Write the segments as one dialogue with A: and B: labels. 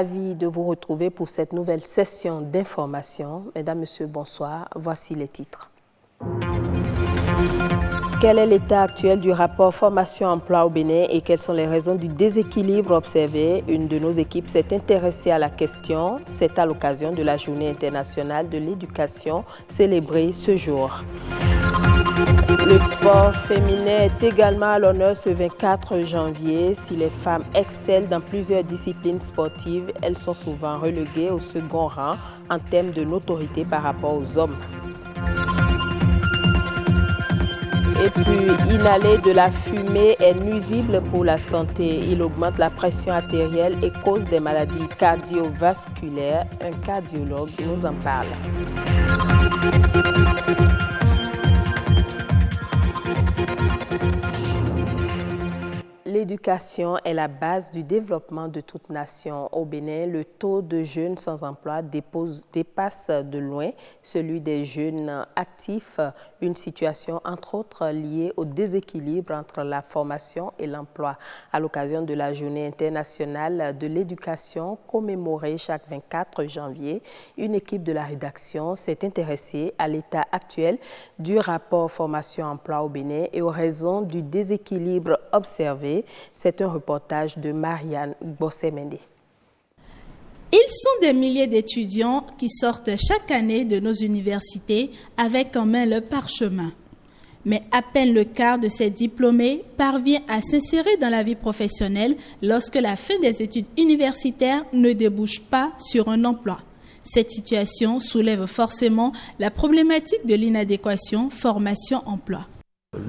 A: ravi de vous retrouver pour cette nouvelle session d'information. Mesdames, Messieurs, bonsoir. Voici les titres. Quel est l'état actuel du rapport formation-emploi au Bénin et quelles sont les raisons du déséquilibre observé? Une de nos équipes s'est intéressée à la question. C'est à l'occasion de la Journée internationale de l'éducation célébrée ce jour. Le sport féminin est également à l'honneur ce 24 janvier. Si les femmes excellent dans plusieurs disciplines sportives, elles sont souvent reléguées au second rang en termes de notoriété par rapport aux hommes. Et puis, inhaler de la fumée est nuisible pour la santé. Il augmente la pression artérielle et cause des maladies cardiovasculaires. Un cardiologue nous en parle. L'éducation est la base du développement de toute nation. Au Bénin, le taux de jeunes sans emploi dépasse de loin celui des jeunes actifs, une situation entre autres liée au déséquilibre entre la formation et l'emploi. À l'occasion de la Journée internationale de l'éducation commémorée chaque 24 janvier, une équipe de la rédaction s'est intéressée à l'état actuel du rapport formation-emploi au Bénin et aux raisons du déséquilibre observé. C'est un reportage de Marianne Bossemende.
B: Ils sont des milliers d'étudiants qui sortent chaque année de nos universités avec en main le parchemin. Mais à peine le quart de ces diplômés parvient à s'insérer dans la vie professionnelle lorsque la fin des études universitaires ne débouche pas sur un emploi. Cette situation soulève forcément la problématique de l'inadéquation formation-emploi.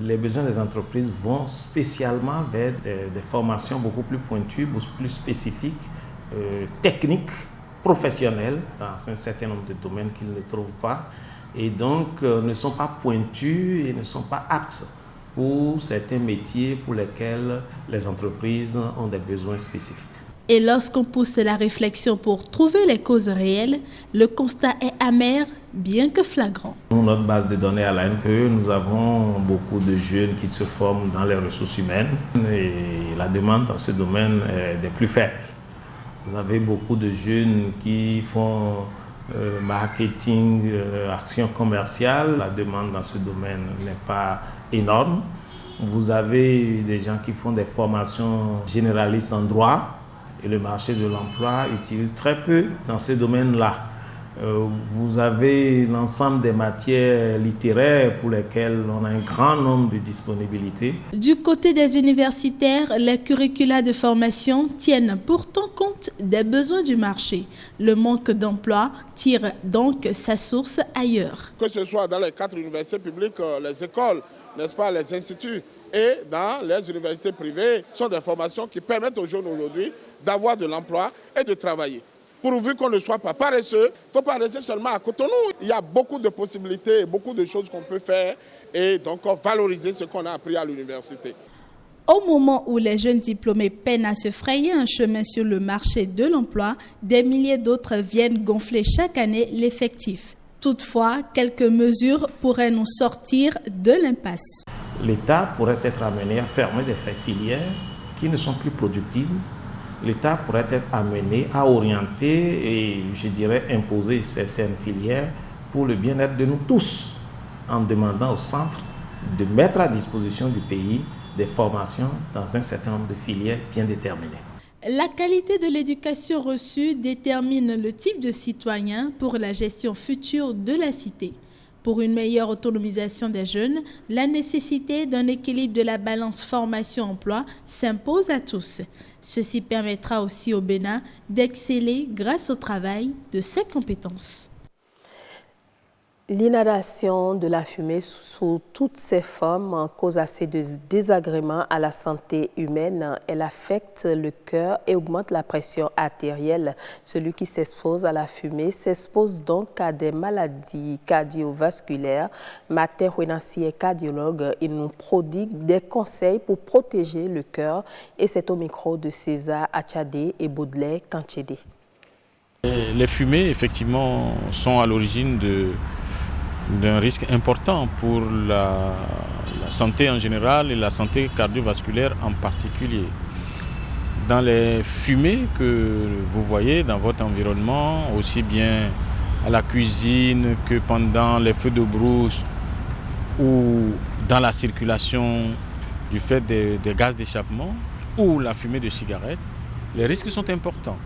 C: Les besoins des entreprises vont spécialement vers des formations beaucoup plus pointues, beaucoup plus spécifiques, techniques, professionnelles, dans un certain nombre de domaines qu'ils ne trouvent pas, et donc ne sont pas pointus et ne sont pas aptes pour certains métiers pour lesquels les entreprises ont des besoins spécifiques.
B: Et lorsqu'on pousse la réflexion pour trouver les causes réelles, le constat est amer, bien que flagrant.
C: Dans notre base de données à l'ANPE, nous avons beaucoup de jeunes qui se forment dans les ressources humaines et la demande dans ce domaine est des plus faibles. Vous avez beaucoup de jeunes qui font marketing, action commerciale. La demande dans ce domaine n'est pas énorme. Vous avez des gens qui font des formations généralistes en droit. Et le marché de l'emploi utilise très peu dans ce domaine-là. Vous avez l'ensemble des matières littéraires pour lesquelles on a un grand nombre de disponibilités.
B: Du côté des universitaires, les curricula de formation tiennent pourtant compte des besoins du marché. Le manque d'emploi tire donc sa source ailleurs.
D: Que ce soit dans les 4 universités publiques, les écoles, n'est-ce pas, les instituts, et dans les universités privées, sont des formations qui permettent aux jeunes aujourd'hui d'avoir de l'emploi et de travailler. Pourvu qu'on ne soit pas paresseux, il ne faut pas rester seulement à Cotonou. Il y a beaucoup de possibilités, beaucoup de choses qu'on peut faire et donc valoriser ce qu'on a appris à l'université.
B: Au moment où les jeunes diplômés peinent à se frayer un chemin sur le marché de l'emploi, des milliers d'autres viennent gonfler chaque année l'effectif. Toutefois, quelques mesures pourraient nous sortir de l'impasse.
C: L'État pourrait être amené à fermer des filières qui ne sont plus productives. L'État pourrait être amené à orienter et, je dirais, imposer certaines filières pour le bien-être de nous tous, en demandant au centre de mettre à disposition du pays des formations dans un certain nombre de filières bien déterminées.
B: La qualité de l'éducation reçue détermine le type de citoyen pour la gestion future de la cité. Pour une meilleure autonomisation des jeunes, la nécessité d'un équilibre de la balance formation-emploi s'impose à tous. Ceci permettra aussi au Bénin d'exceller grâce au travail de ses compétences.
A: L'inhalation de la fumée sous toutes ses formes cause assez de désagréments à la santé humaine. Elle affecte le cœur et augmente la pression artérielle. Celui qui s'expose à la fumée s'expose donc à des maladies cardiovasculaires. Martin Huenansi est cardiologue. Il nous prodigue des conseils pour protéger le cœur. Et c'est au micro de César Achadé et Baudelaire Kanchede.
E: Les fumées, effectivement, sont à l'origine d'un risque important pour la santé en général et la santé cardiovasculaire en particulier. dans les fumées que vous voyez dans votre environnement, aussi bien à la cuisine que pendant les feux de brousse ou dans la circulation du fait des gaz d'échappement ou la fumée de cigarette, les risques sont importants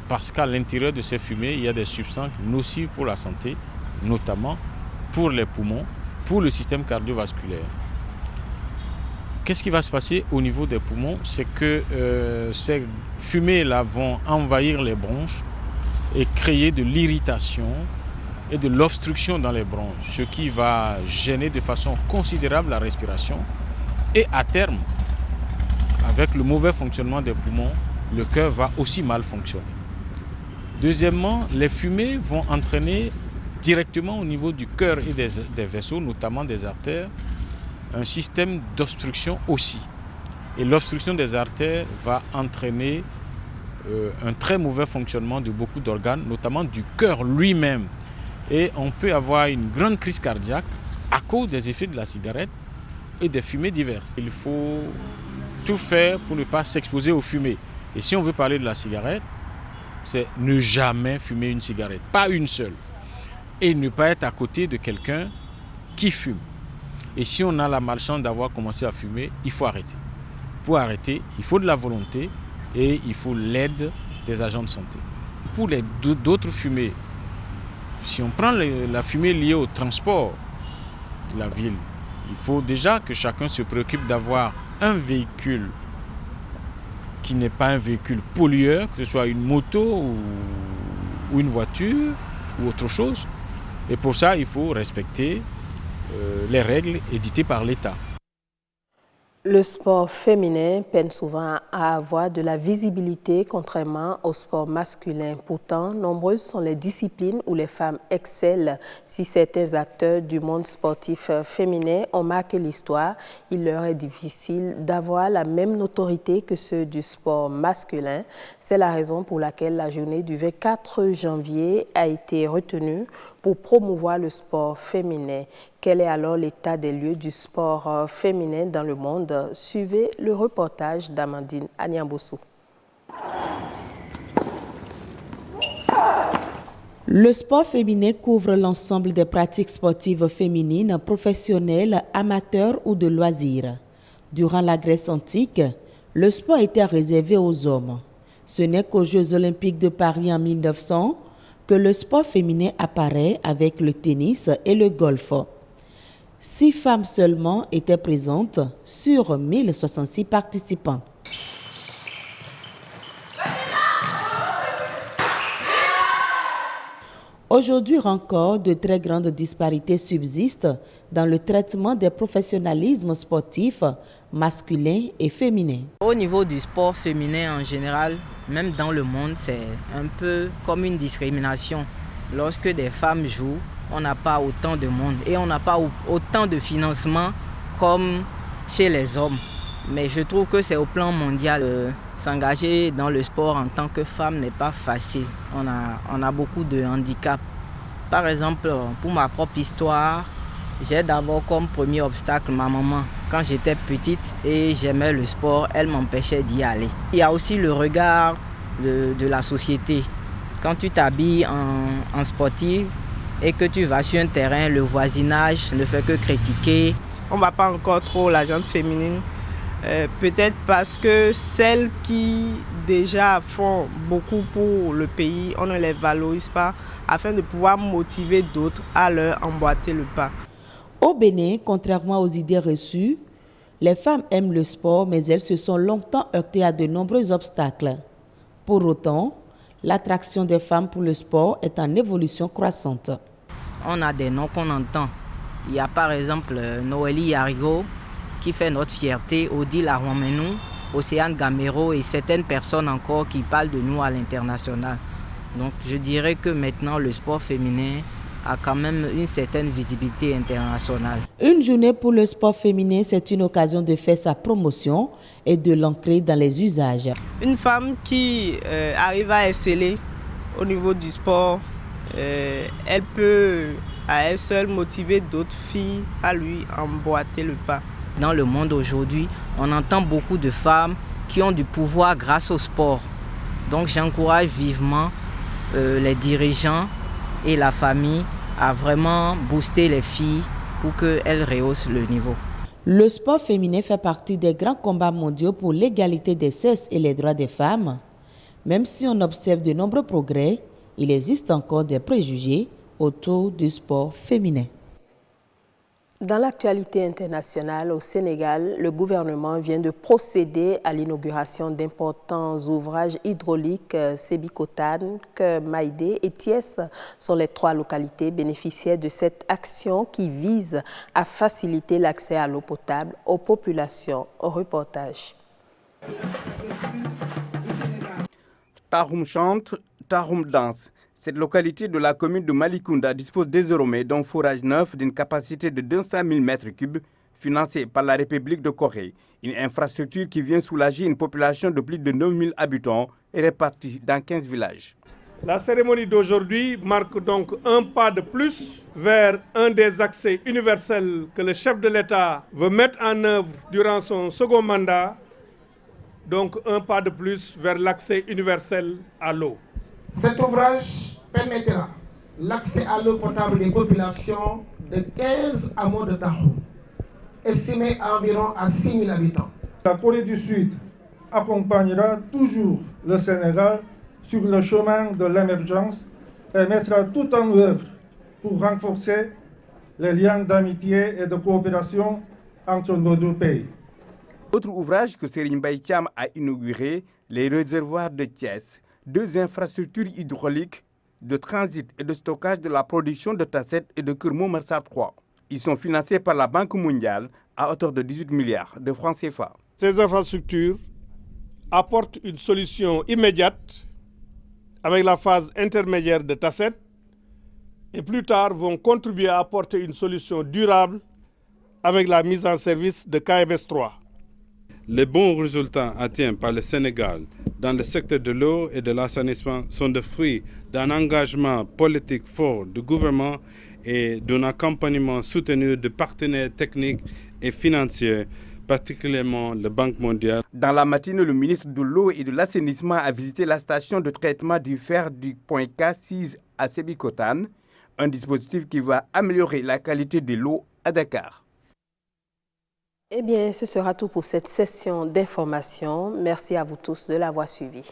E: parce qu'à l'intérieur de ces fumées, il y a des substances nocives pour la santé, notamment pour les poumons, pour le système cardiovasculaire. Qu'est-ce qui va se passer au niveau des poumons? C'est que ces fumées-là vont envahir les bronches et créer de l'irritation et de l'obstruction dans les bronches, ce qui va gêner de façon considérable la respiration. Et à terme, avec le mauvais fonctionnement des poumons, le cœur va aussi mal fonctionner. Deuxièmement, les fumées vont entraîner directement au niveau du cœur et des vaisseaux, notamment des artères, un système d'obstruction aussi. Et l'obstruction des artères va entraîner un très mauvais fonctionnement de beaucoup d'organes, notamment du cœur lui-même. Et on peut avoir une grande crise cardiaque à cause des effets de la cigarette et des fumées diverses. Il faut tout faire pour ne pas s'exposer aux fumées. Et si on veut parler de la cigarette, c'est ne jamais fumer une cigarette, pas une seule. Et ne pas être à côté de quelqu'un qui fume. Et si on a la malchance d'avoir commencé à fumer, il faut arrêter. Pour arrêter, il faut de la volonté et il faut l'aide des agents de santé. Pour les d'autres fumées, si on prend la fumée liée au transport de la ville, il faut déjà que chacun se préoccupe d'avoir un véhicule qui n'est pas un véhicule pollueur, que ce soit une moto ou une voiture ou autre chose. Et pour ça, il faut respecter les règles éditées par l'État.
A: Le sport féminin peine souvent à avoir de la visibilité contrairement au sport masculin. Pourtant, nombreuses sont les disciplines où les femmes excellent. Si certains acteurs du monde sportif féminin ont marqué l'histoire, il leur est difficile d'avoir la même notoriété que ceux du sport masculin. C'est la raison pour laquelle la journée du 24 janvier a été retenue pour promouvoir le sport féminin. Quel est alors l'état des lieux du sport féminin dans le monde? Suivez le reportage d'Amandine Anyambossou.
F: Le sport féminin couvre l'ensemble des pratiques sportives féminines, professionnelles, amateurs ou de loisirs. Durant la Grèce antique, le sport était réservé aux hommes. Ce n'est qu'aux Jeux olympiques de Paris en 1900 que le sport féminin apparaît avec le tennis et le golf. 6 femmes seulement étaient présentes sur 1066 participants. Aujourd'hui encore, de très grandes disparités subsistent dans le traitement des professionnalismes sportifs masculins et féminins.
G: Au niveau du sport féminin en général, même dans le monde, c'est un peu comme une discrimination. Lorsque des femmes jouent, on n'a pas autant de monde et on n'a pas autant de financement comme chez les hommes. Mais je trouve que c'est au plan mondial. S'engager dans le sport en tant que femme n'est pas facile. On a beaucoup de handicaps. Par exemple, pour ma propre histoire, j'ai d'abord comme premier obstacle ma maman. Quand j'étais petite et j'aimais le sport, elle m'empêchait d'y aller. Il y a aussi le regard de la société. Quand tu t'habilles en sportive et que tu vas sur un terrain, le voisinage ne fait que critiquer.
H: On ne va pas encore trop la gente féminine. Peut-être parce que celles qui déjà font beaucoup pour le pays, on ne les valorise pas afin de pouvoir motiver d'autres à leur emboîter le pas.
F: Au Bénin, contrairement aux idées reçues, les femmes aiment le sport, mais elles se sont longtemps heurtées à de nombreux obstacles. Pour autant, l'attraction des femmes pour le sport est en évolution croissante.
G: On a des noms qu'on entend. Il y a par exemple Noélie Yarigo, qui fait notre fierté, Odile Arwamenou, Océane Gamero et certaines personnes encore qui parlent de nous à l'international. Donc je dirais que maintenant le sport féminin a quand même une certaine visibilité internationale.
F: Une journée pour le sport féminin, c'est une occasion de faire sa promotion et de l'ancrer dans les usages.
H: Une femme qui arrive à exceller au niveau du sport, elle peut à elle seule motiver d'autres filles à lui emboîter le pas.
G: Dans le monde aujourd'hui, on entend beaucoup de femmes qui ont du pouvoir grâce au sport. Donc j'encourage vivement les dirigeants et la famille à vraiment booster les filles pour qu'elles rehaussent le niveau.
F: Le sport féminin fait partie des grands combats mondiaux pour l'égalité des sexes et les droits des femmes. Même si on observe de nombreux progrès, il existe encore des préjugés autour du sport féminin.
A: Dans l'actualité internationale, au Sénégal, le gouvernement vient de procéder à l'inauguration d'importants ouvrages hydrauliques. Sébikotane, Maïdé et Thiès sont les 3 localités bénéficiaires de cette action qui vise à faciliter l'accès à l'eau potable aux populations. Au reportage.
I: Tahoum chante, Tahoum danse. Cette localité de la commune de Malikounda dispose désormais d'un forage neuf d'une capacité de 200 000 m3 financé par la République de Corée. Une infrastructure qui vient soulager une population de plus de 9 000 habitants et répartie dans 15 villages.
J: La cérémonie d'aujourd'hui marque donc un pas de plus vers un des accès universels que le chef de l'État veut mettre en œuvre durant son second mandat. Donc un pas de plus vers l'accès universel à l'eau.
K: Cet ouvrage permettra l'accès à l'eau potable des populations de 15 hameaux de Tahoum, estimés à environ à 6 000 habitants.
L: La Corée du Sud accompagnera toujours le Sénégal sur le chemin de l'émergence et mettra tout en œuvre pour renforcer les liens d'amitié et de coopération entre nos deux pays.
I: Autre ouvrage que Serigne Mbaye Thiam a inauguré, les réservoirs de Thiès, 2 infrastructures hydrauliques de transit et de stockage de la production de Tasset et de Keur Momar 3. Ils sont financés par la Banque mondiale à hauteur de 18 milliards de francs CFA.
J: Ces infrastructures apportent une solution immédiate avec la phase intermédiaire de Tasset et plus tard vont contribuer à apporter une solution durable avec la mise en service de KMS 3.
M: Les bons résultats atteints par le Sénégal dans le secteur de l'eau et de l'assainissement sont le fruit d'un engagement politique fort du gouvernement et d'un accompagnement soutenu de partenaires techniques et financiers, particulièrement la Banque mondiale.
I: Dans la matinée, le ministre de l'eau et de l'assainissement a visité la station de traitement du fer du point K6 à Sébikotane, un dispositif qui va améliorer la qualité de l'eau à Dakar.
A: Eh bien, ce sera tout pour cette session d'information. Merci à vous tous de l'avoir suivi.